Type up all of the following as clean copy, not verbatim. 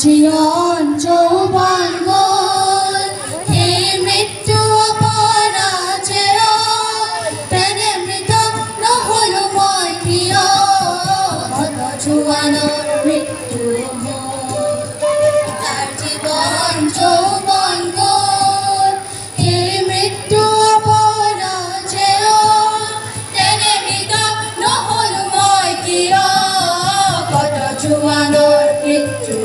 জীবন যৌবন গোল হে মৃত্যু অপরাজেয় প্রাণে মৃত নহল মই প্রিয় কত জুয়ানোর মৃত্যু তার জীবন যৌবন গোল হে মৃত্যু অপরাজেয় প্রাণে মৃত নহল মই প্রিয় কত জুয়ানোর মৃত্যু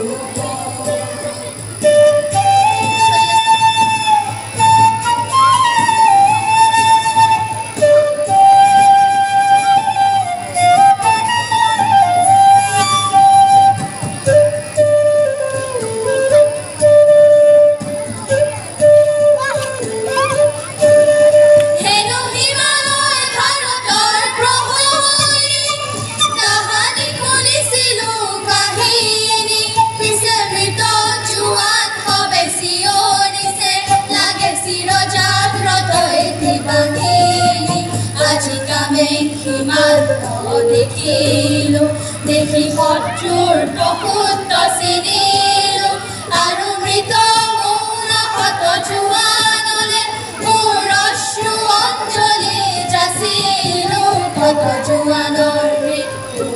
দেখিল দেখি শত্ৰুৰ বহুত চিনিল আৰু মৃত মৌন হত জোৱানলে মোৰ অশ্ৰু অঞ্জলি যাচিল কত জোৱানৰ মৃত্যু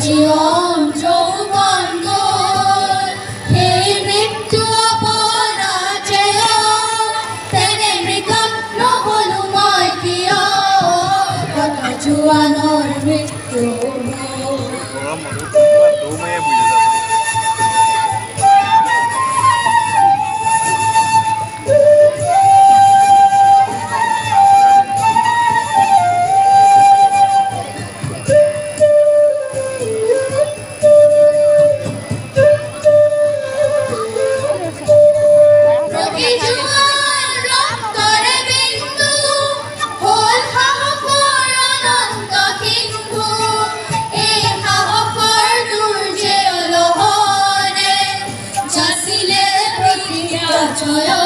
জীবন যৌবন গোল হে মৃত্যু অপরাজেয় প্রাণে মৃত নহল মই প্রিয় কত জুয়ানোর মৃত্যু জয়